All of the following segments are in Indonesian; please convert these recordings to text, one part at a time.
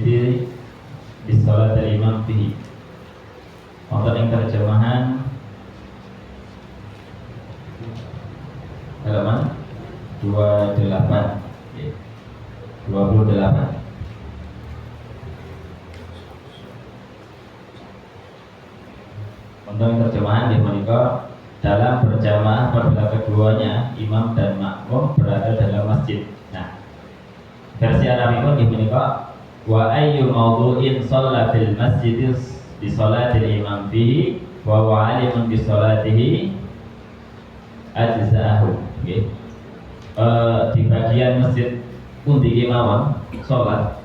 masjid di sholat al-imam fihi. Wonten ing terjemahan halaman 28 28. Untuk terjemahan di menika dalam berjamaah apabila keduanya imam dan makmum berada dalam masjid. Nah, versi Arabikun di menika wa ayyu mawdu'in shalla fil masjid bi sholatil imam fihi wa alimun bi sholatihi ajza'ahu. Nggih. Di bagian masjid pundi kemawon salat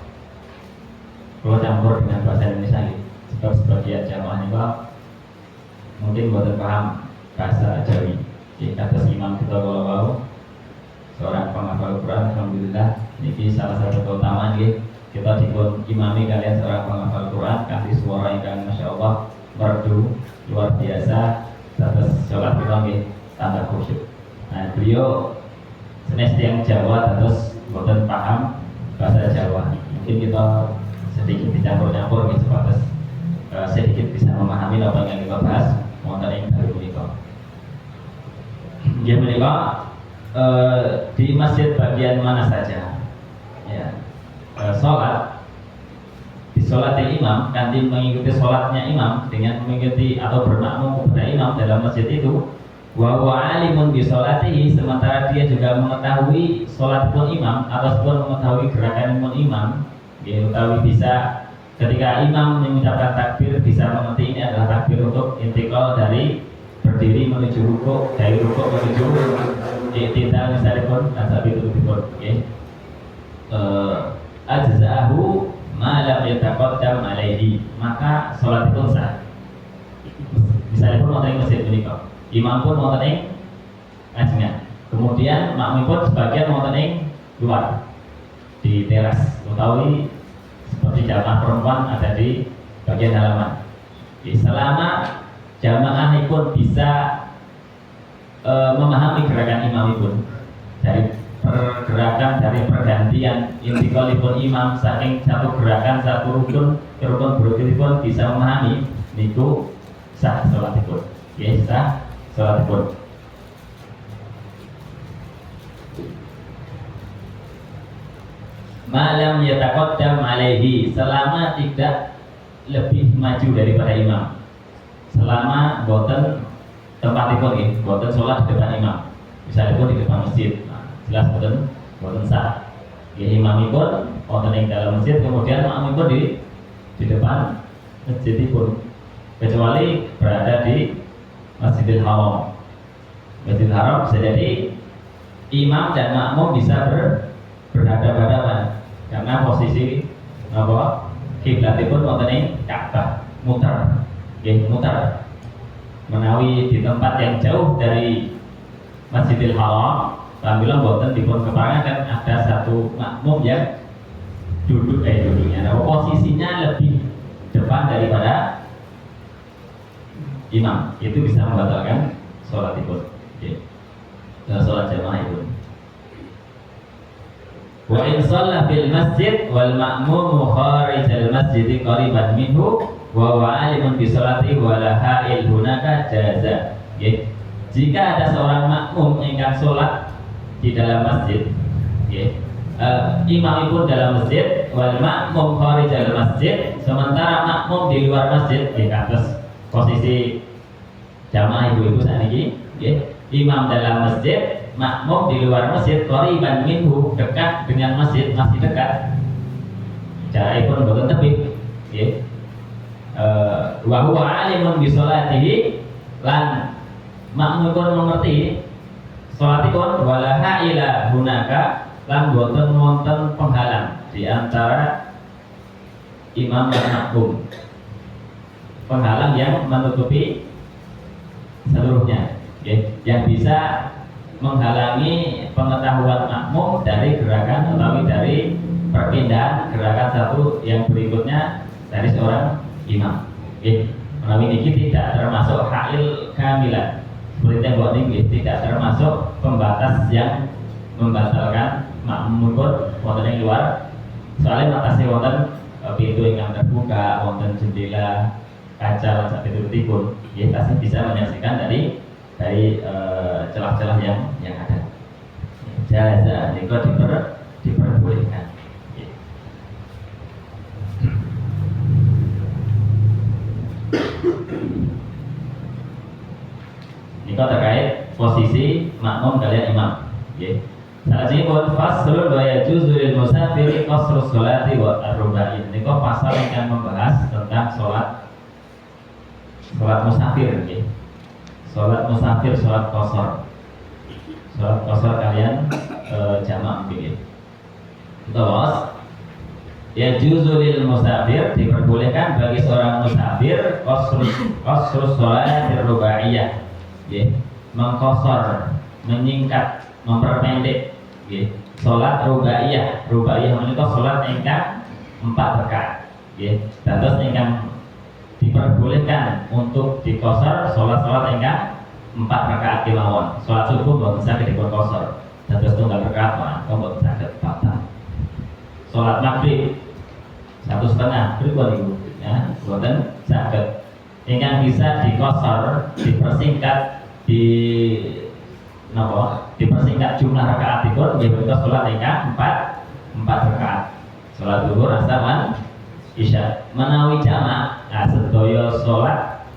kalau campur dengan bahasa Indonesia nggih. Sebab sebagian jamaah niku mungkin boten paham bahasa Jawi. Atas imam kita kalau mau seorang penghafal Quran, alhamdulillah niki salah satu keutamaan nggih. Kita dipun imami kalian seorang penghafal Quran kanthi suara ingkang masyaallah merdu luar biasa. Terus sholat kita nggih tambah khusyuk. Nah, beliau senes yang Jawa terus boten paham bahasa Jawa. Mungkin kita sedikit dicampur-campur gitu sebatas sedikit bisa memahami apa yang kita bahas. Wonten ing dalem menika. Nggih menika di masjid bagian mana saja ya sholat di sholatil imam kanthi mengikuti sholatnya imam dengan mengikuti atau bermakmum kepada imam dalam masjid itu wa alimun bi sholatihi, sementara dia juga mengetahui sholat pun imam ataupun mengetahui gerakan pun imam, dia mengetahui bisa ketika imam mengucapkan takbir bisa mengerti ini adalah takbir untuk intikal dari berdiri menuju rukuk, dari rukuk menuju i'tidal misalnya pun nasabi turutipun. Ajza'ahu ma lam yataqaddam alaihi, maka sholat itu sah. Misalnya pun wonten ing masjid menika, imam pun wonten ing ajengan, kemudian makmum pun sebagian wonten ing luar di teras utawi seperti jamaah perempuan ada di bagian halaman. Selama jamaah pun bisa memahami gerakan imam pun dari pergerakan dari pergantian intiqalipun imam saking satu gerakan satu rukun ke rukun berikutipun bisa memahami niku sah salatipun. Sah salatipun. Malam yataqaddam alaihi, selama tidak lebih maju daripada imam, selama boten tempatipun nggih boten sholat di depan imam, misalnya pun di depan masjid, jelas boten sah. Imamipun wonten ing dalam masjid, kemudian makmumipun di depan masjidipun, kecuali berada di Masjidil Haram. Masjidil Haram bisa jadi imam dan makmum bisa berhadapan-hadapan karena posisi kiblatipun wonten ing Ka'bah, muter, muter. Menawi di tempat yang jauh dari Masjidil Haram, alhamdulillah boten dipun keparengaken ada satu makmum yang duduknya, posisinya lebih depan daripada imam, itu bisa membatalkan sholatipun, sholat jamaah itu. Wa in shalla fil masjid wal ma'mum kharijal masjid qariban minhu wa alimun bi sholati wa la ha'il hunaka jaza. Jika ada seorang makmum ingkang sholat di dalam masjid, imam pun dalam masjid, wal ma'mum kharijal masjid, sementara makmum di luar masjid, kados posisi jamaah ibu-ibu sakniki, imam dalam masjid, makmum di luar masjid, qariban minhu, dekat dengan masjid, masih dekat, jarakipun boten tebih, wa huwa alimun bi sholatihi, lan makmum pun mengerti sholatipun, wala ha'ila hunaka, lan boten wonten penghalang di antara imam dan makmum, penghalang yang menutupi seluruhnya, yang bisa menghalangi pengetahuan makmum dari gerakan atau dari perpindahan gerakan satu yang berikutnya dari seorang imam. Menawi niki tidak termasuk ha'il kamilan, seperti tembok niki tidak termasuk pembatas yang membatalkan makmum pun wonten ing luar, soalnya matase wonten tangga, wonten jendela, kaca lan sakitutipun, ya pasti bisa menyaksikan dari celah-celah yang ada. Jaza niku diperbolehkan. Niku terkait posisi makmum kalian imam. Nggih. Salajengipun faslun wa yajuzu lil musafiri qasrus sholati wa ar-rubai. Niku pasal yang membahas tentang salat musafir nggih. Salat musafir, salat qasar. Salat qasar kalian jamak nggih. Terus yajuzu lil musafir, diperbolehkan bagi seorang musafir qasrus sholati rubaiyah. Nggih. Mengqasar, menyingkat, memperpendek nggih. Salat rubaiyah. Rubaiyah menika salat ingkang 4 rakaat nggih. Dados ingkang diperbolehkan untuk dikosor salat-salat ingkang 4 rakaat kemawon. Salat subuh boten saged dikosor. Dados tunggal rakaat mawon boten saged batal. Salat maghrib 1,5 pripun niku? Ya, boten saged. Ingkang bisa dikosor, dipersingkat, dipersingkat jumlah rakaatipun nggih menika salat ingkang 4 rakaat. Salat zuhur, asar lan isya. Menawi jamak, sedaya salat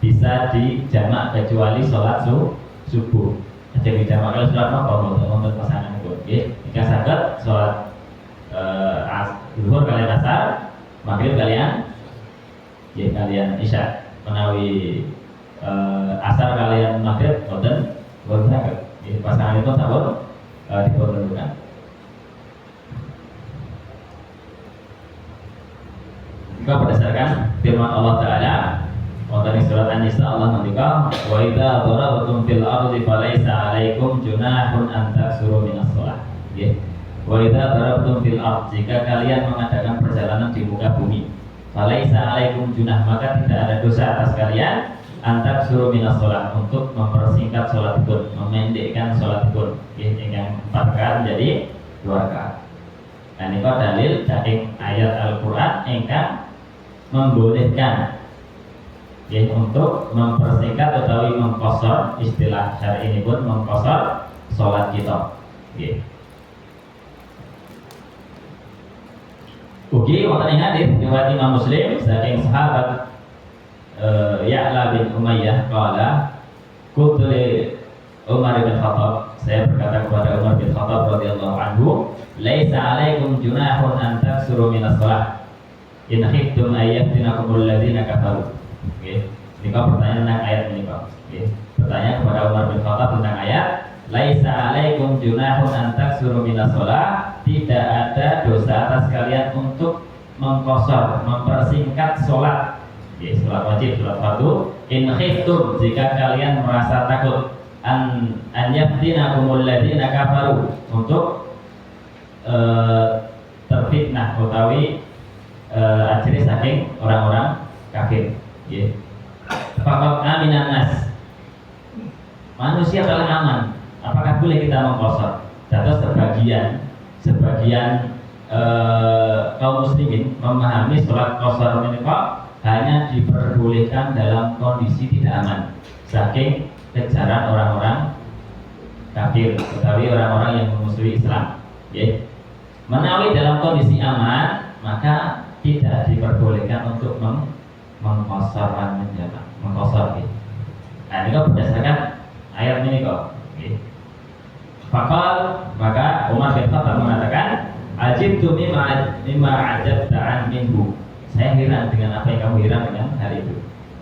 bisa dijamak kecuali salat subuh. Aja dijamak kalau salat napa wonten pasanganipun nggih. Jika saged salat zuhur kalian asar, maghrib kalian isya. Menawi asar kalian maghrib boten saged. Pasangan itu sampun diperlukan. Jika berdasarkan firman Allah Ta'ala wonten surat An-Nisa, Allah ngendika wa idza darabtum fil ardi falaisa 'alaikum junahun an taksuru minas shalah. Nggih. Wa idza darabtum fil ardi, jika kalian mengadakan perjalanan di muka bumi, falaisa 'alaikum junah, maka tidak ada dosa atas kalian antak suruh minas sholat, untuk mempersingkat sholat itu, memendekkan sholat itu, yang 4 rakaat menjadi 2 rakaat. Nah ini kok dalil dari ayat Al-Quran ingkang membolehkan untuk mempersingkat atau mengkosor, istilah syar'i ini pun mengkosor sholat kita. Ugi wonten ing hadis riwayat Imam Muslim saking sahabat Ya'la bin Umayyah qala qultu li Umar bin Khattab, saya berkata kepada Umar bin Khattab radhiyallahu anhu, laisa 'alaikum junahun an taksuru minas shalah in khiftum ayyatinakumul ladzina kafaru. Nggih. Ini pertanyaan tentang ayat ini, Pak. Nggih. Pertanyaan kepada Umar bin Khattab tentang ayat laisa 'alaikum junahun an taksuru minas shalah, tidak ada dosa atas kalian untuk mengkosor, mempersingkat sholat. Sholat wajib, sholat fardu. In khiftum, jika kalian merasa takut, an yaftinakumul ladzina kafaru, untuk terfitnah utawi ajri saking orang-orang kafir. Faqad aminan nas, manusia telah aman. Apakah boleh kita mengkosor? Dados sebagian kaum muslimin memahami sholat kosor menika hanya diperbolehkan dalam kondisi tidak aman, saking kejaran orang-orang kafir, tetapi orang-orang yang memusuhi Islam. Menawi dalam kondisi aman, maka tidak diperbolehkan untuk mengkosor dan menjamak, mengkosor. Nah ini kok berdasarkan ayat ini kok. Fakal, maka Umar bin Khattab mengatakan, ajibtu mimma ajabta an minhu. Saya heran dengan apa yang kamu heran dengan hal itu.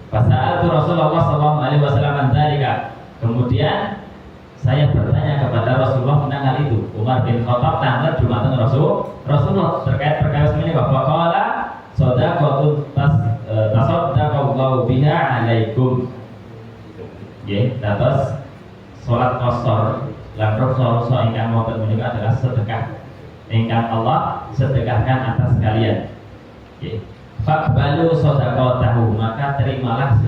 Fasa'altu Rasulullah sallallahu alaihi wasallam dzalika. Kemudian saya bertanya kepada Rasulullah tentang hal itu. Umar bin Khattab tanglet dumateng Rasulullah terkait perkara ini. Faqala shadaqatun tasaddaqallahu biha alaikum. Nggih, terus salat qasar lan Rasulullah ingkang wonten menika adalah sedekah ingkang Allah sedekahkan atas kalian. Faqbalu shadaqatahu, maka terimalah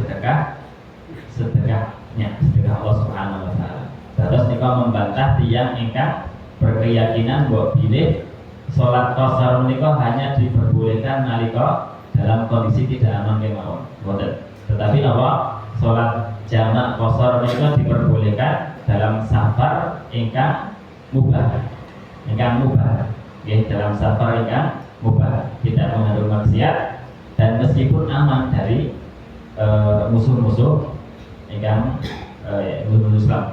sedekahnya, sedekah Allah Subhanahu wa taala. Terus nika membantah tiyang ingkang berkeyakinan bahwa bilih salat qasar menika hanya diperbolehkan nalika dalam kondisi tidak aman kemauan. Tetapi apa? Sholat jamak qashar menika diperbolehkan dalam safar ingkang mubah. Dalam safar ingkang mubah, tidak mengandung maksiat dan meskipun aman dari musuh-musuh ingkang musuh Islam.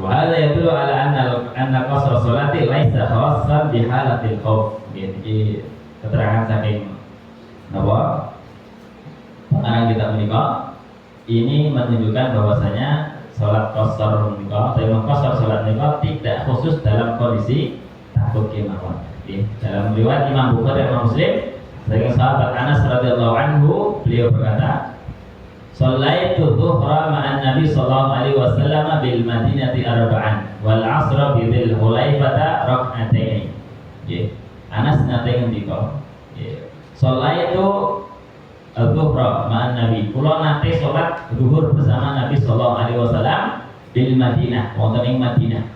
Wa hadza yadullu ala anna qasra sholati laisa khassan bi halatil khauf. Jadi keterangan saking napa pengarang kita menikah ini menunjukkan bahwasanya sholat qasar menikah atau qasar sholat menikah tidak khusus dalam kondisi takut kemauan. Dalam riwayat Imam Bukhari dan Muslim dari sahabat Anas radhiyallahu anhu, beliau berkata, "Shallaitu dhuhra ma'an Nabi sallallahu alaihi wasallam bil Madinati arba'an wal 'asra bi Dzil Hulaifah rak'atain." Anas nate ngendika, "Shallaitu dhuhra ma'an Nabi." Kula nate salat zuhur bersama Nabi sallallahu alaihi wasallam bil Madinah, wonten ing Madinah.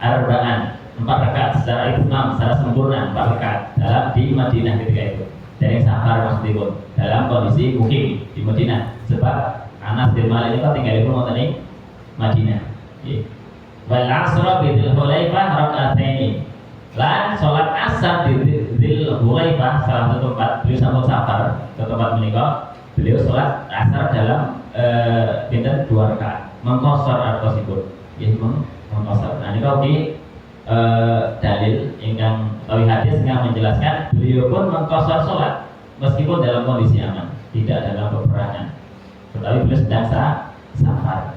Arba'an 4 rakaat secara itmam, secara sempurna 4 rakaat dalam di Madinah ketika itu. Dari safar maksudipun dalam kondisi mukim di Madinah, sebab Anas bin Malik itu tinggalipun wonten ing Madinah. Wal 'asra bi Dzil Hulaifah rak'ataini. Lan salat asar di Dzil Hulaifah, salah satu tempat beliau sampun safar ke tempat menika, beliau salat asar dalam pinten 2 rakaat. Mengqashar artosipun. Mengqashar. Nah niku dalil ingkang utawi hadis yang menjelaskan beliau pun mengqashar salat meskipun dalam kondisi aman, tidak dalam peperangan, tetapi beliau sedang safar.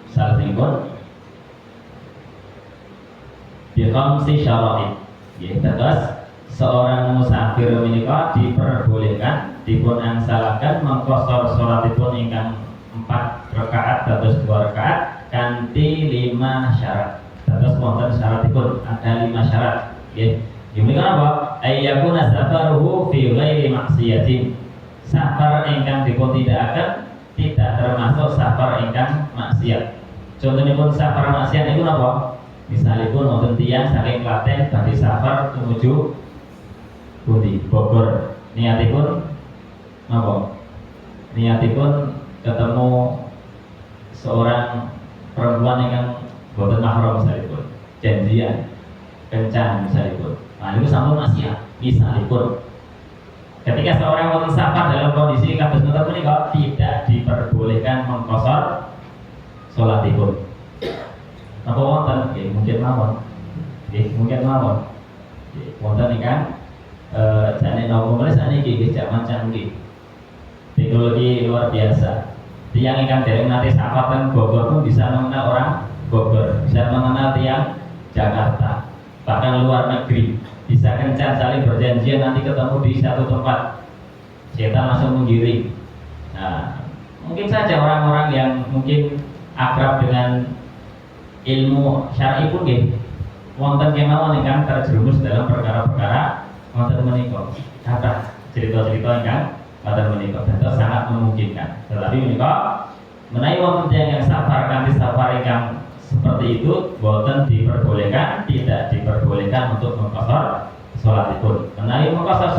Salahipun biqamsi syara'id. Terus seorang musafir menika diperbolehkan dipun angsalaken mengqashar salatipun ingkang 4 rakaat dados 2 rakaat kanthi 5 syarat. Dados wonten syaratipun, ada 5 syarat. Nggih. Menika apa? Ayyakuna safaruhu fi ghairi maksiatin. Safar ingkang dipun-tindakaken tidak termasuk safar ingkang maksiat. Contohipun safar maksiat niku napa? Misalipun wonten tiyang saking Klaten badhe safar menuju pundi? Bogor. Niatipun napa? Niatipun ketemu seorang perempuan yang boten mahram misalipun, janjian kencan misalipun. Nah, itu sampun maksiat misalipun. Ketika seorang wonten safar dalam kondisi kados ngoten menika tidak diperbolehkan mengqashar salatipun. Napa wonten? Nggih, mungkin mawon. Wonten ingkang jane nopo meles saniki nggih jaman canggih. Teknologi luar biasa. Tiang ingkang dereng nate safar teng Bogor pun bisa mengenal orang Bogor, bisa mengenal tiang Jakarta, bahkan luar negeri. Bisa kencan saling berjanjian nanti ketemu di satu tempat. Setan langsung menggiring. Nah, mungkin saja orang-orang yang mungkin akrab dengan ilmu syar'i pun nggih wonten kemawon ingkang terjerumus dalam perkara-perkara wonten menika. Kata cerita-cerita ingkang wonten menika dados sangat memungkinkan. Tetapi menika menawi wonten yang safar kanthi safar ingkang seperti itu boten diperbolehkan, tidak diperbolehkan untuk mengqashar salatipun. Menawi mengqashar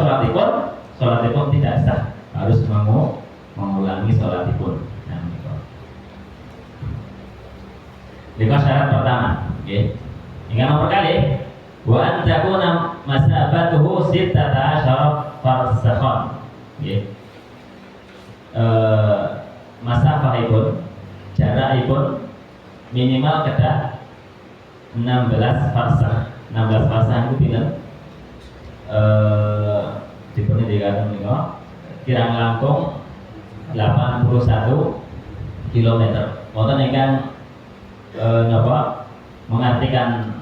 salatipun tidak sah, harus mengulangi salatipun. Nah, menika syarat pertama, nggih. Ingkang nomor kali wa an takuna masabatuhu 16 farsakhan. Nggih. Masafahipun, jarakipun minimal kedah 16 farsakh. 16 farsakh itu pinten? Dipun indikaken menika kirang langkung 81 km. Wonten ingkang napa mengartikan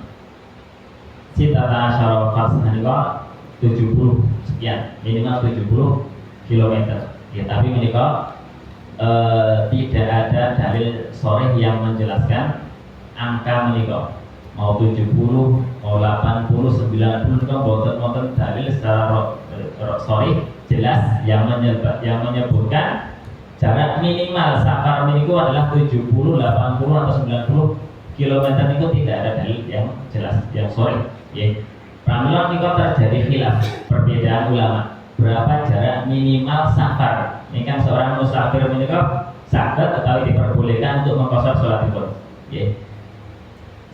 Sitata Syarafat menika 70 sekian, minimal 70 km. Ya, tapi menika tidak ada dalil sharih yang menjelaskan angka menika. Mau 70, mau 80, 90 menika boten dalil secara sharih jelas yang menyebutkan jarak minimal safar menika adalah 70, 80 atau 90 kilometer itu tidak ada dalil yang jelas, yang sahih. Ya. Pramila niku terjadi khilaf, perbedaan ulama. Berapa jarak minimal safar? Ini kan seorang musafir menika saged atau diperbolehkan untuk mengqashar salatipun. Ya.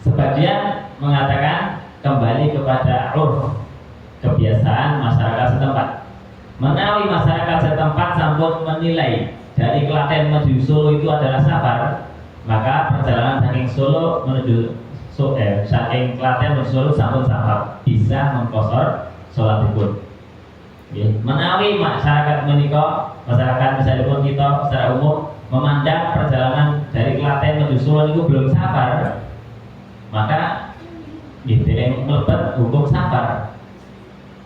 Sebagian mengatakan kembali kepada urf, kebiasaan masyarakat setempat. Menawi masyarakat setempat sampun menilai dari Klaten menuju Solo itu adalah safar, maka perjalanan saking Solo menuju saking Klaten menuju Solo sampun safar, bisa mengqashar salatipun. Menawi masyarakat menika, masyarakat misalipun kita secara umum memandang perjalanan dari Klaten menuju Solo itu belum safar, maka dereng mlebet hukum safar.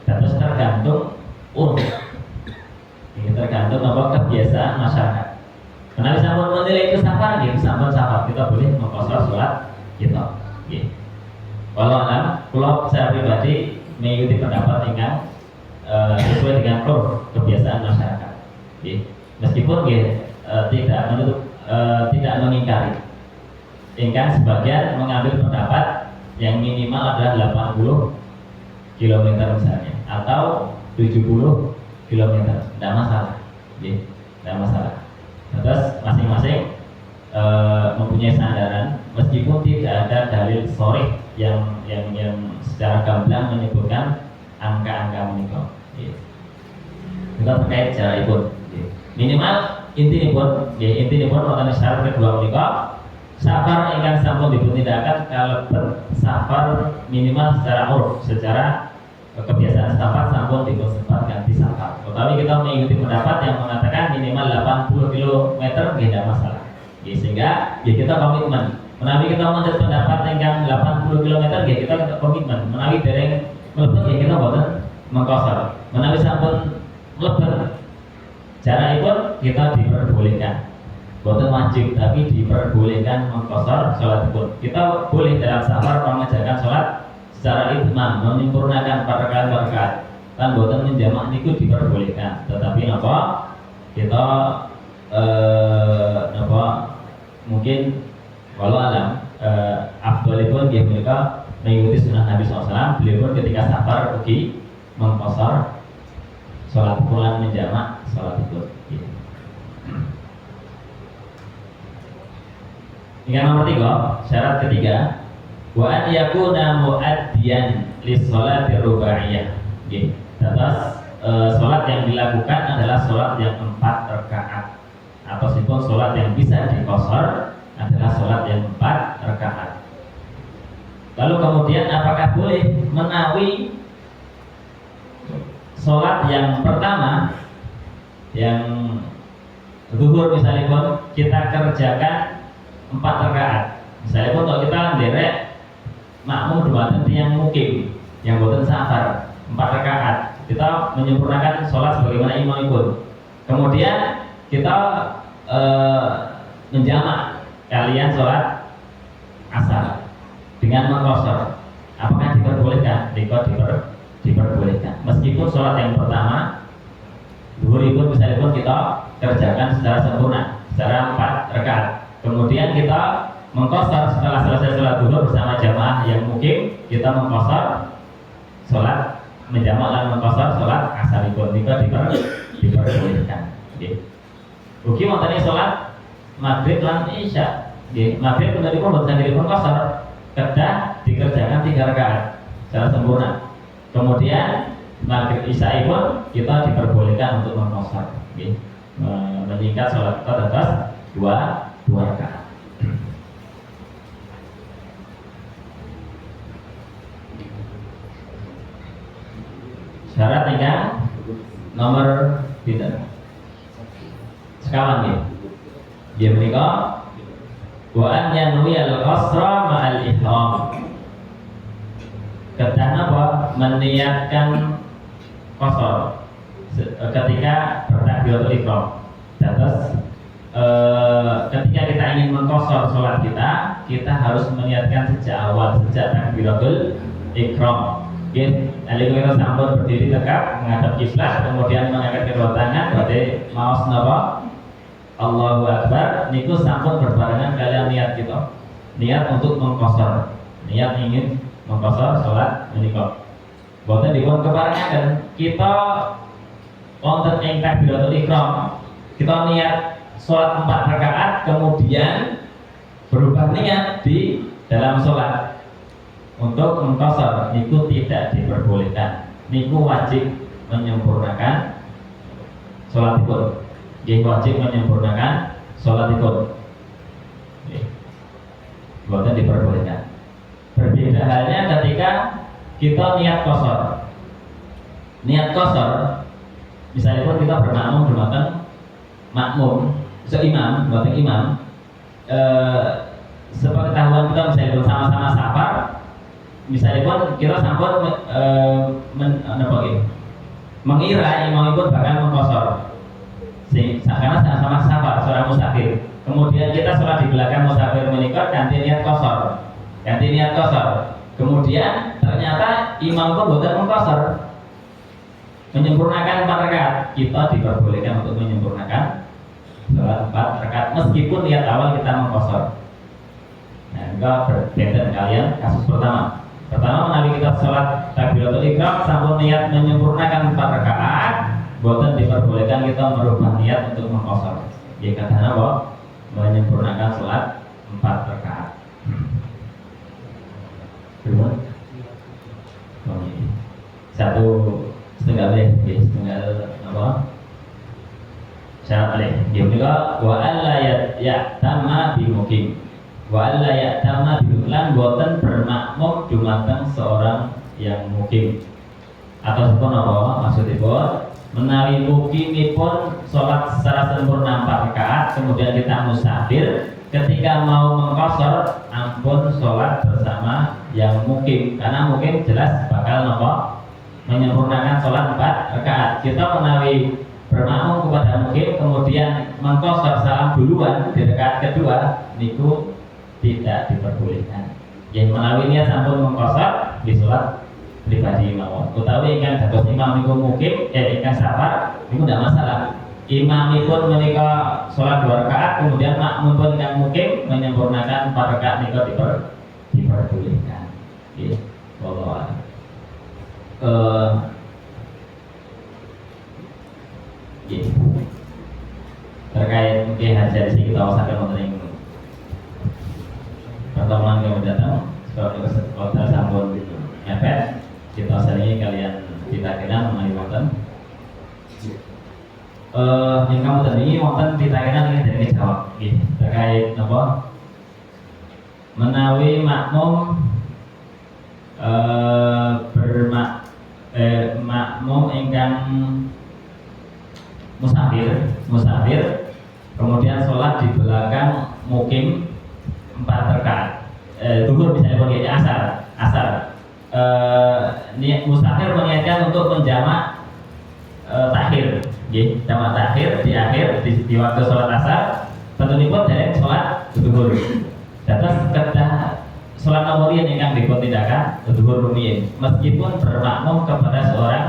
Terus tergantung ini tergantung apa kebiasaan masyarakat. Menawi sampun menilai itu safar, sampun safar, kita boleh mengqashar salat kita. Walau alam, kalau saya pribadi mengikuti pendapat ingkang sesuai dengan kebiasaan masyarakat. Meskipun tidak menutup, tidak mengingkari. Ingkang sebagian mengambil pendapat yang minimal adalah 80 km misalnya, atau 70 km, tidak masalah. Tidak masalah. Terus masing-masing mempunyai sandaran, meskipun tidak ada dalil sharih yang secara gamblang menyebutkan angka-angka menika. Kita terkait jarak ikut. Minimal intinipun wonten syarat kedua menika safar ingkang sampun dipuntindakan kalebet safar minimal secara urf, secara kebiasaan setempat sampun dipunsebat ganti safar. Tetapi kita mengikuti pendapat yang mengatakan minimal 80 km tidak masalah. Sehingga kita komitmen. Menawi kita menurut pendapat ingkang 80 km kita komitmen. Menawi dereng mlebet kita boten mengqashar. Menawi sampun mlebet jarakipun kita diperbolehkan. Boten wajib tapi diperbolehkan mengqashar salatipun. Kita boleh dalam safar mengerjakan salat secara itmam, menyempurnakan 4 rakaat. Kan boten menjamak niku diperbolehkan. Tetapi napa? Kita mungkin walau alam afdhalipun nggih menika mengikuti sunnah Nabi SAW. Beliau pun ketika safar ugi mengqashar salatipun lan menjamak salatipun. Yang nomor 3, syarat ketiga, wa an yakuna muaddiyan lis sholati rubaiyah. Terus sholat yang dilakukan adalah sholat yang 4 rakaat, atau sipun sholat yang bisa diqashar adalah sholat yang 4 rakaat. Lalu kemudian apakah boleh menawi sholat yang pertama, yang zuhur misalnya pun kita kerjakan 4 rakaat. Misalnya pun kalau kita nderek makmum dumateng tiyang mukim yang boten safar 4 rakaat, kita menyempurnakan sholat sebagaimana imam ikut. Kemudian kita menjamak kalian sholat asar dengan mengqashar. Apakah diperbolehkan? Diperbolehkan. Meskipun sholat yang pertama zuhur pun misalnya pun kita kerjakan secara sempurna, secara 4 rakaat. Kemudian kita mengqashar setelah selesai sholat zuhur bersama jamaah yang mukim, kita mengqashar sholat menjamak dan mengqashar sholat asar pun diperbolehkan. Ugi wonten sholat maghrib lan isya. Maghrib punipun boten sagedipun qashar, kedah dikerjakan 3 rakaat secara sempurna. Kemudian maghrib isya pun kita diperbolehkan untuk mengqashar, meningkat sholat kita terus 2 rakaat. Syarat ingkang nomor pinten? Sekawan nggih. Nggih menika wa an yanwi al-qasra ma'al ihram. Kedah napa? Meniatkan qasar ketika bertakbiratul ihram. Terus ketika kita ingin mengqashar sholat kita harus meniatkan sejak awal, sejak takbiratul ihram. Alih kita sampun berdiri tegak menghadap kiblat, kemudian mengangkat kedua tangan, berarti maos napa? Allahu Akbar. Niku sampun berbarengan kalian niat kita. niat untuk mengqasar, niat ingin mengqasar salat menika. Boten dipun keparengaken kita wonten ing takbiratul ihram, kita niat salat 4 rakaat kemudian berubah niat di dalam salat untuk mengqasar, niku tidak diperbolehkan. Niku wajib menyempurnakan salatipun. Nggih wajib menyempurnakan salatipun. Nggih. Boten diperbolehkan. Berbeda halnya ketika kita niat qasar. Niat qasar misalnya pun kita bermakmum dumateng makmum seimam, dumateng imam. Sepengetahuan kita misalnya pun sama-sama safar, misalnya pun kita sampun mengira imamipun bakal mengqasar. Karena sama-sama safar, seorang musafir. Kemudian kita sholat di belakang musafir menikah ganti niat qasar. Ganti niat qasar. Kemudian ternyata imam pun boten mengqasar, menyempurnakan 4 rakaat. Kita diperbolehkan untuk menyempurnakan sholat 4 rakaat meskipun niat awal kita mengqasar. Nah, enggak berbeda kalian kasus pertama. Pertama menawi kita sholat takbiratul ihram sampun niat menyempurnakan 4 rakaat, boten diperbolehkan kita merubah niat untuk mengqasar. Ya katanya bahwa menyempurnakan sholat 4 rakaat. Berapa? Satu setengah boleh, setengah apa? Syarat boleh. Dia juga wa alla ya'tama bi mukim. Wa alla ya'tama bi lan boten bermakmum dumateng seorang yang mukim. Atau sepun apa maksudipun? Menawi mukimipun sholat secara sempurna 4 rakaat, kemudian kita musafir, ketika mau mengqasar ampun sholat bersama yang mukim, karena mukim jelas bakal nopo menyempurnakan sholat 4 rakaat. Kita menawi bermakmum kepada mukim kemudian mengqasar salam duluan di rakaat kedua, niku tidak diperbolehkan. Yang menawi niat sampun mengqasar di sholat pribadi mawon. Utawi ingkang dados imam niku mukim, ingkang safar niku ndak masalah. Imamipun menika sholat 2 rakaat, kemudian makmum pun ingkang mukim menyempurnakan 4 rakaat niku diperbolehkan. Nggih, wallahu a'lam. Terkait mungkin hajar sih kita sampai wonten ing pertemuan yang datang sebab kota sampun efek kita sering kalian kita kenal mengenai wonten yang kamu tadi wonten kita kenal ini dari jawab terkait apa menawi makmum makmum ingkang musafir kemudian sholat di belakang mukim 4 rakaat zuhur misalnya pakai asar musafir meniatkan untuk menjamak takhir, jamak takhir di akhir di waktu sholat asar tentunipun dari sholat zuhur. Dados kedah sholat nomorian ingkang dipun tindakan zuhur rumiyin meskipun bermakmum kepada seorang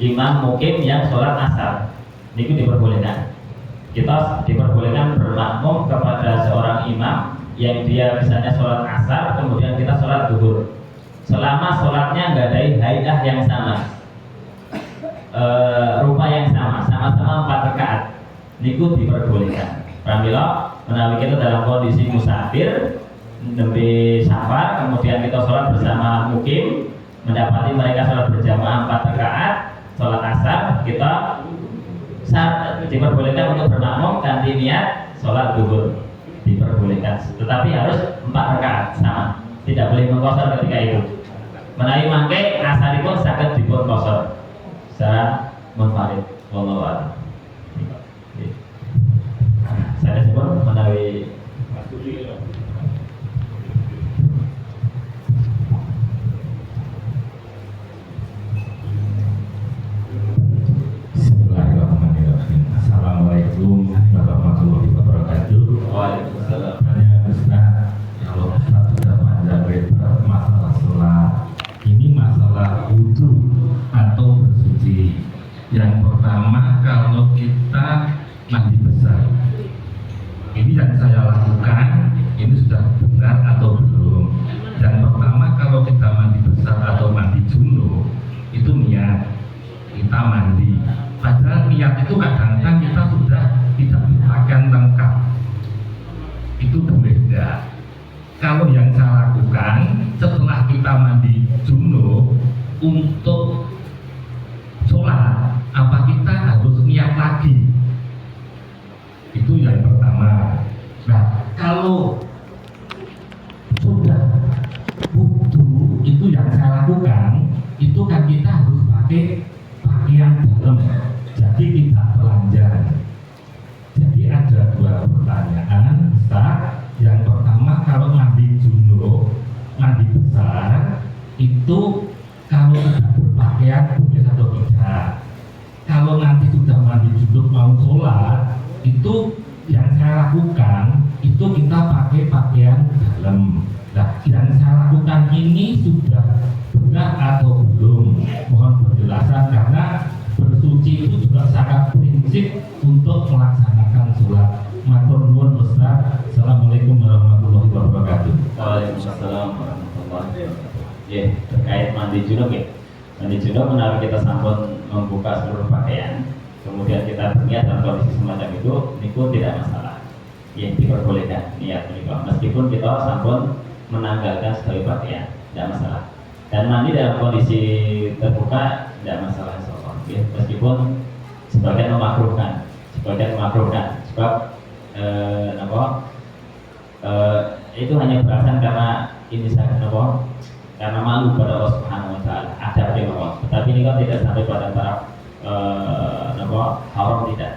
imam mukim yang sholat asar, niku diperbolehkan. Kita diperbolehkan bermakmum kepada seorang imam yang dia misalnya sholat asar kemudian kita sholat zuhur, selama sholatnya nggak ada haidah yang sama, rupa yang sama-sama 4 rakaat, niku diperbolehkan. Pramila menawi kita dalam kondisi musafir nembe safar kemudian kita sholat bersama mukim mendapati mereka sholat berjamaah 4 rakaat sholat asar, kita diperbolehkan untuk bermakmum ganti niat sholat zuhur, diperbolehkan, tetapi harus 4 rakaat sama, tidak boleh mengqasar ketika itu. Menawi mangke asaripun saged dipun qasar secara munfarid. Wallahu a'lam. Saya sebut menawi Assalamualaikum warahmatullahi wabarakatuh. Waalaikumsalam. Kalau Ustaz sudah panjang lebar masalah sholat, ini masalah wudhu atau bersuci. Yang pertama, kalau kita mandi besar, ini yang saya lakukan, ini sudah benar. besar atau belum. Yang pertama, kalau kita mandi besar atau mandi junub itu niat kita mandi. Padahal niat itu kadang-kadang kita sudah tidak berpakaian lengkap, itu boleh tidak. Kalau yang saya lakukan setelah kita mandi junub untuk sholat, apa kita harus niat lagi? Itu yang pertama. Nah, kalau sudah wudu, itu yang saya lakukan, itu kan kita harus pakai pakaian dalam, jadi tidak telanjang. Jadi ada dua pertanyaan besar. Yang pertama, kalau mandi junub, mandi besar, itu kalau tidak berpakaian boleh atau tidak? Kalau nanti sudah mandi junub mau sholat, itu yang saya lakukan itu kita pakai pakaian dalam. Nah, yang saya lakukan ini sudah benar atau belum? Mohon penjelasan, karena bersuci itu juga sangat prinsip untuk melaksanakan sholat. Matur nuwun Ustaz. Assalamualaikum warahmatullahi wabarakatuh. Waalaikumsalam warahmatullahi wabarakatuh. Ya, terkait mandi junub ya. Mandi junub menawi kita sampun membuka seluruh pakaian, kemudian kita berniat dalam kondisi semacam itu tidak masalah. Ya, diperbolehkan niat menikah. Meskipun kita sampun menanggalkan sekali pakaian, tidak masalah. Dan mandi dalam kondisi terbuka tidak masalah insyaAllah. Ya, meskipun sebagian memakruhkan, sebab itu hanya beralasan karena ini saya karena malu pada Allah Subhanahu Wa Taala. Ada Allah. Tetapi ini kan tidak sampai pada taraf haram tidak.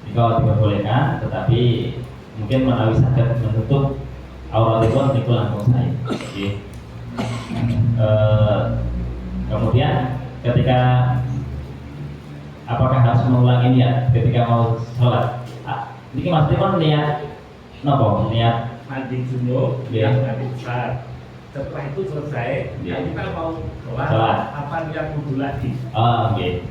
Ini kalau diperbolehkan, tetapi mungkin menawi sakit menutup aurat itu langsung saya. Okay. Kemudian ketika apakah harus mengulangi niat ketika mau sholat? Ini maksudnya kan niat niat Mandi junub, ya. mandi besar. Setelah itu selesai, Ya. kita mau sholat. Apa niat wudhu lagi? Oh, oke.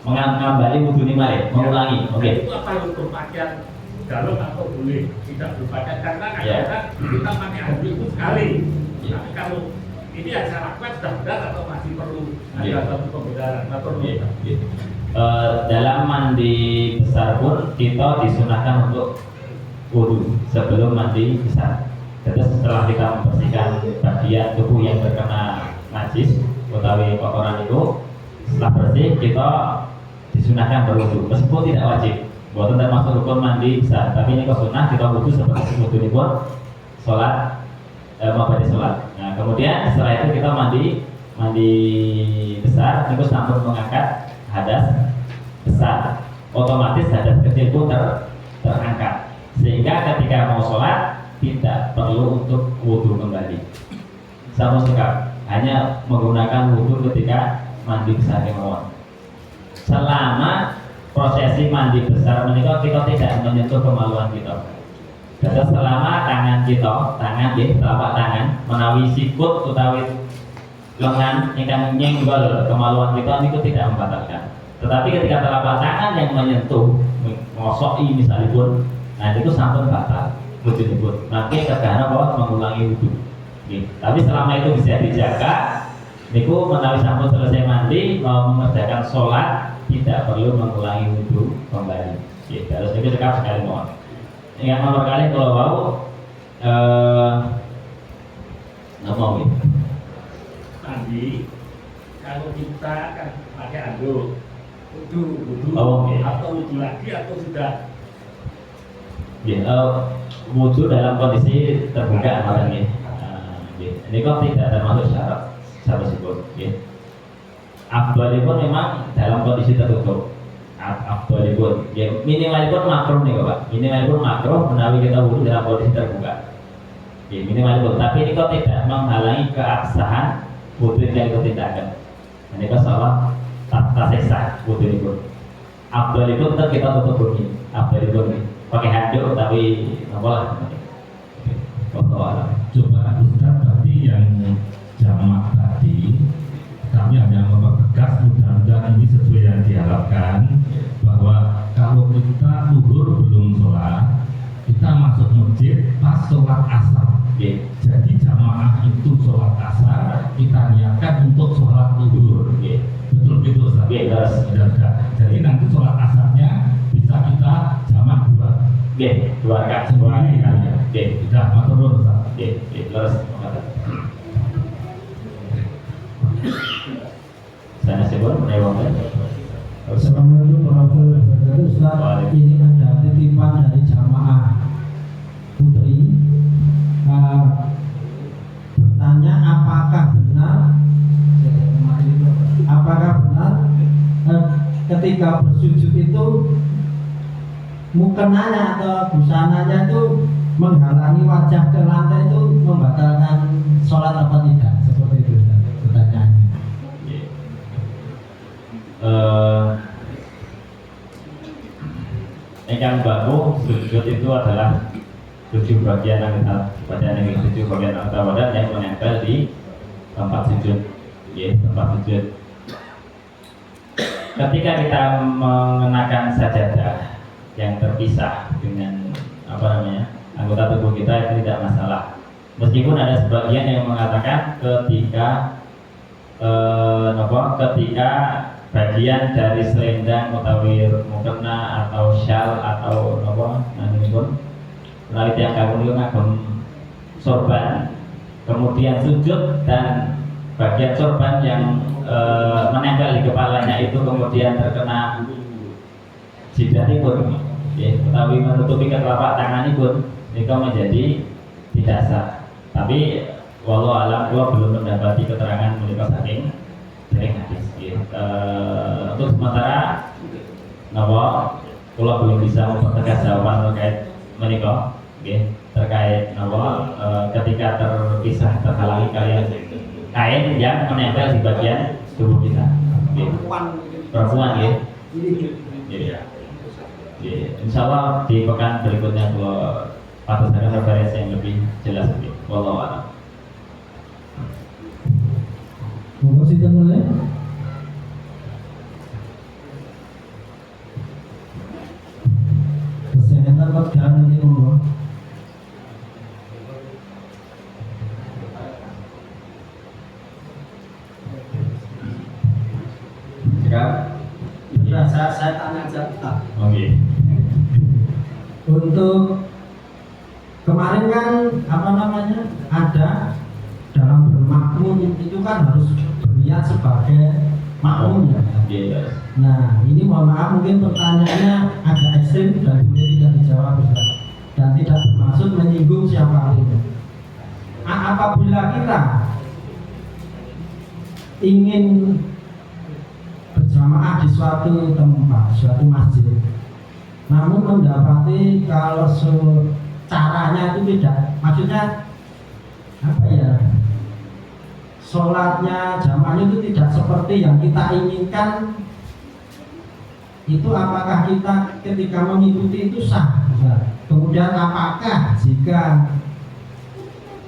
Mengambali wudhu ini mari, mengulangi. Oke. Itu apa harus berpakaian dalam atau boleh tidak berpakaian? Karena Ya. kadang-kadang kita pakai handuk itu sekali. Ya. Tapi kalau ini yang saya lakukan sudah benar atau masih perlu Ya. ada satu pembenaran? Matur Oke. nuwun. Oke. Dalam mandi besar pun kita disunahkan untuk wudhu sebelum mandi besar. Jadi setelah kita membersihkan bagian tubuh yang terkena najis utawi kotoran itu, setelah bersih kita disunahkan berwudhu. Meskipun tidak wajib, bukan termasuk rukun mandi besar, tapi ini sunnah kita wudhu seperti wudhu ini pun sholat mau pada sholat. Nah, kemudian setelah itu kita mandi besar, itu sampai mengangkat hadas besar, otomatis hadas kecil pun terangkat, sehingga ketika mau sholat tidak perlu untuk wudhu kembali sama sekali, hanya menggunakan wudhu ketika mandi besar kemauan. Selama prosesi mandi besar menikah kita tidak menyentuh kemaluan kita. Jadi selama telapak tangan menawi sikut utawi lengan ingkang nyenggol kemaluan kita itu tidak membatalkan. Tetapi ketika telapak tangan yang menyentuh ngosoki misalnya pun, nah itu sampun batal wudhu pun. Nanti karena bahwa mengulangi wudhu. Tapi selama itu bisa dijaga, niku menawi sampun selesai mandi mau mengerjakan sholat tidak perlu mengulangi wudhu kembali. Harus itu dekat sekali mohon. Yang nomor kali kalau mau ngomong gitu. Mandi, kalau kita kan pakai handuk, wudhu, atau wudhu lagi atau sudah? Wudhu dalam kondisi terbuka makanya. Ini kok tidak termasuk syarat sebut. Afdhalipun memang dalam kondisi tertutup. Afdhalipun, minimalipun makruh nih Pak. Minimalipun makruh menawi kita wudhu dalam kondisi terbuka. Minimalipun, tapi ini kok tidak menghalangi keabsahan wudhu yang itu tindakan. Ini kok salah tak sah wudhu ini pun. Afdhalipun tetap kita tutup bunyi. Afdhalipun pakai handuk tapi apalah. Coba Ustaz, tadi yang jamak tadi kami hanya mempertegas, mudah-mudahan ini sesuai yang diharapkan, bahwa kalau kita zuhur belum sholat, kita masuk masjid pas sholat asar. kita niatkan untuk sholat zuhur. Betul begitu Ustaz. Jadi nanti sholat asarnya bisa kita jamak dua rakaat sendiri. Tidak matur nuwun Ustaz. Terus saya sebut menewangkan. Assalamualaikum warahmatullahi wabarakatuh. Ustaz, ini ada titipan dari jamaah putri bertanya apakah benar ketika bersujud itu mukenanya atau busananya itu menghalangi wajah ke lantai itu membatalkan sholat apa tidak? Seperti itu Ustaz, pertanyaannya. Yang baku sujud itu adalah 7 bagian anggota badan yang 7 bagian anggota badan yang menempel di tempat sujud, tempat sujud. Ketika kita mengenakan sajadah yang terpisah dengan anggota tubuh kita itu tidak masalah. Meskipun ada sebagian yang mengatakan ketika bagian dari selendang utawi mukena atau syal atau melalui tiang kagum sorban, kemudian sujud dan bagian sorban yang menempel di kepalanya itu kemudian terkena jidatipun, utawi menutupi ketelapak tanganipun, itu menjadi tidak sah. Tapi wallahu alam, kula belum mendapati keterangan menika saking hadis. Untuk sementara kula belum bisa mempertegas jawaban terkait menika, terkait ketika terpisah terhalangi kalian kain yang menempel di bagian tubuh kita. Perempuan insya Allah di pekan berikutnya kalau ada referensi yang lebih jelas. Wallahu a'lam. Monggo sinten mulai? Kesehatan wajah nanti monggo. Sekarang Saya tanya aja. oke. Untuk kemarin kan ada dalam bermakmum itu kan harus berniat sebagai makmum ya. Nah ini mohon maaf mungkin pertanyaannya agak ekstrim dan boleh tidak dijawab Ustaz, dan tidak bermaksud menyinggung siapa ini. Apabila kita ingin berjamaah di suatu tempat, suatu masjid, namun mendapati kalau caranya itu tidak, maksudnya sholatnya jamaahnya itu tidak seperti yang kita inginkan, itu apakah kita ketika mengikuti itu sah? Kemudian apakah jika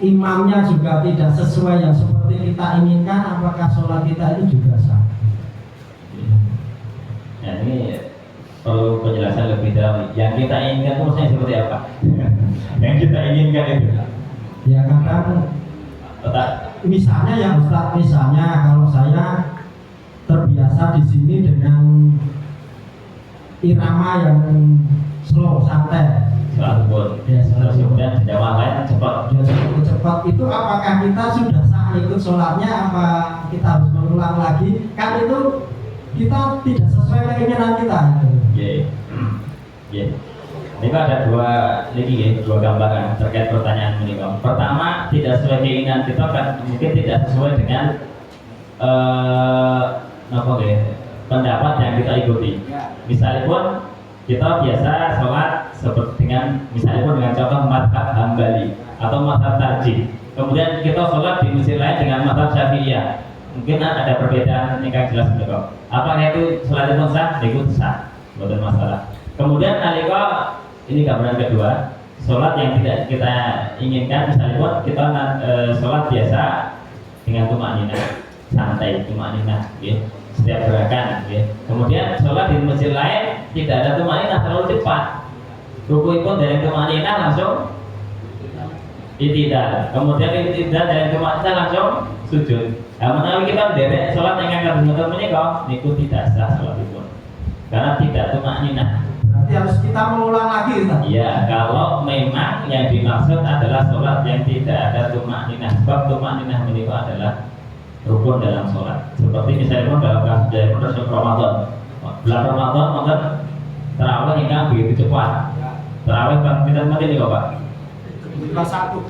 imamnya juga tidak sesuai yang seperti kita inginkan, apakah sholat kita itu juga sah? Nah ini perlu penjelasan lebih dalam. Yang kita inginkan itu maksudnya seperti apa? Yang kita inginkan itu ya kadang misalnya ya Ustaz, misalnya kalau saya terbiasa di sini dengan irama yang slow, santai, terus kemudian jamaah lain cepat. Cepat itu apakah kita sudah sah ikut sholatnya, apa kita harus mengulang lagi? Kan itu kita tidak sesuai keinginan kita. Ini ada dua gambaran terkait pertanyaan ini. Pertama, tidak sesuai keinginan kita kan mungkin tidak sesuai dengan pendapat yang kita ikuti. Misalnya pun kita biasa sholat seperti dengan contoh mazhab Hambali atau mazhab Tarjih. Kemudian kita sholat di masjid lain dengan mazhab Syafi'iyah. Mungkin ada perbedaan yang jelas betul. Apakah itu sholatnya sah? Itu sah, bukan masalah. Kemudian nalika ini gambaran kedua, sholat yang tidak kita inginkan, misalnya pun kita sholat biasa dengan tumakninah, santai tumakninah, setiap gerakan. Kemudian sholat di masjid lain tidak ada tumakninah, terlalu cepat. Rukui pun dari tumakninah langsung Itidal. Kemudian itidal dari tumakna langsung sujud. Nah, menawi kita derek sholat yang akan benar menika niku tidak sah sholatipun. Karena tidak tumakninah. Berarti harus kita mengulang lagi, Ustaz. Iya, kalau memang yang dimaksud adalah sholat yang tidak ada tumakninah. Sebab tumakninah menika adalah rukun dalam sholat. Seperti misalnya dalam kasus dari Ramadan. Bulan Ramadan maka tarawih hingga begitu cepat. Tarawih bang kita mati nih Pak. Kelas 1.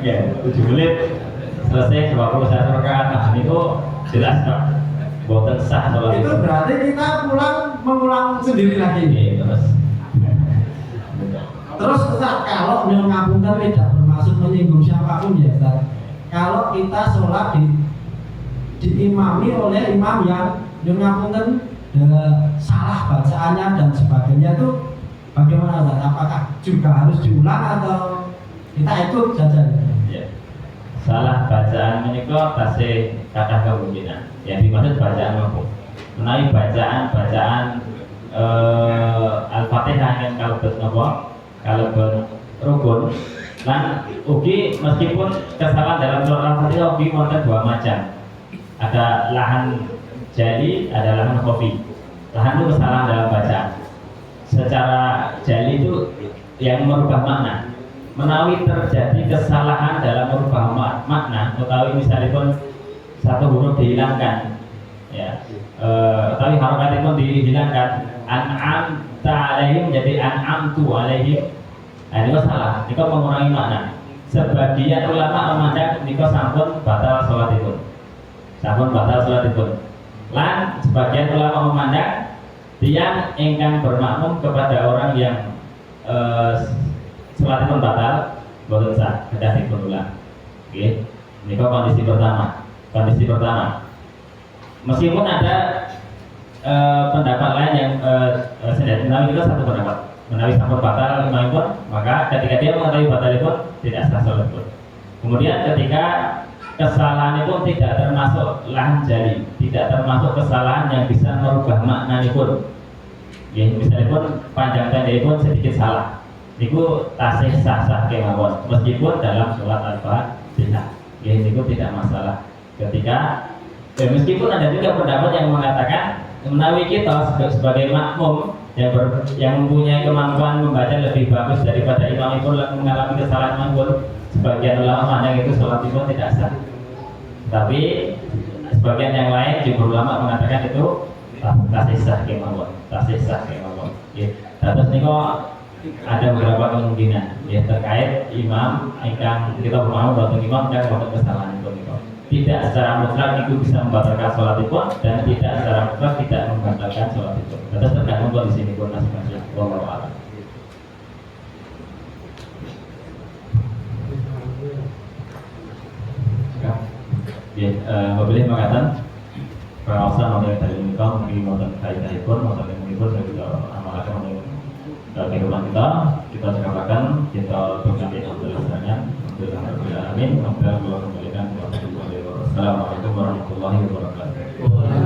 Ya, 7 menit selesai 21 rakaat. Nah, itu jelas Pak. Boten sah sholat Itu berarti kita mengulang sendiri lagi. Iya, terus. Terus Ustaz, kalau nyuwun ngapunten tidak bermaksud menyinggung siapapun ya Ustaz. Kalau kita sholat diimami oleh imam yang nyuwun ngapunten salah bacaannya dan sebagainya itu bagaimana Ustaz? Apakah juga harus diulang atau kita ikut saja? Ya. Salah bacaan menika tasih kathah kemungkinan. Yang dimaksud bacaan apa? Menawi bacaan Al-Fatihah yang kalebet napa? Kalebet rukun. Lan ugi meskipun kesalahan dalam surah Al-Fatihah ugi wonten dua macam. Ada lahan jali, ada lahan khafi. Lahan itu kesalahan dalam bacaan. Secara jali itu yang merubah makna. Menawi terjadi kesalahan dalam merubah makna, utawi misalnya pun satu huruf dihilangkan, ya, utawi harokat pun dihilangkan, an'am ta'alaihim menjadi an'amtu alaihim. Nah, ini salah, ini mengurangi makna. Sebagian ulama memandang ini sampun batal sholat itu, sampun batal sholat itu. Lan sebagian ulama memandang tiang ingkang bermakmum kepada orang yang sholat itu batal, boten sah, kedah dipun ulang. Oke, ini kondisi pertama. Kondisi pertama, meskipun ada pendapat lain yang menawi itu satu pendapat, menawi sampun batal imam pun, maka ketika dia mengetahui batal itu tidak sah sholat pun. Kemudian ketika kesalahan itu tidak termasuk lahan jali, tidak termasuk kesalahan yang bisa merubah makna pun. Ya, misalnya pun panjang pendek pun sedikit salah. Niku tasih sah-sah kemawon meskipun dalam sholat Al-Fatihah. Ya, niku tidak masalah. Ketika meskipun ada juga pendapat yang mengatakan menawi kita sebagai makmum yang mempunyai kemampuan membaca lebih bagus daripada imam itu mengalami kesalahan pun, sebagian ulama memandang itu sholat itu tidak sah. Tapi sebagian yang lain jumhur ulama mengatakan itu tasih sah kemawon, tasih sah kemawon. Ya, terus niku ada beberapa kemungkinan ya terkait imam ingkang kita bermau bahwa imam yang melakukan kesalahan itu tidak secara mutlak itu bisa membatalkan sholat itu dan tidak secara mutlak tidak membatalkan sholat itu. Terus tergantung kondisi ini pun masing-masing. Wallahu a'lam. Ya, boleh mengatakan pengawasan model dari nikah mungkin model kaitan pun model yang pun dan juga amalkan model kehidupan kita cekapkan, kita berganti alhamdulillahnya, alhamdulillah amin, alhamdulillah kembalikan. Assalamualaikum warahmatullahi wabarakatuh.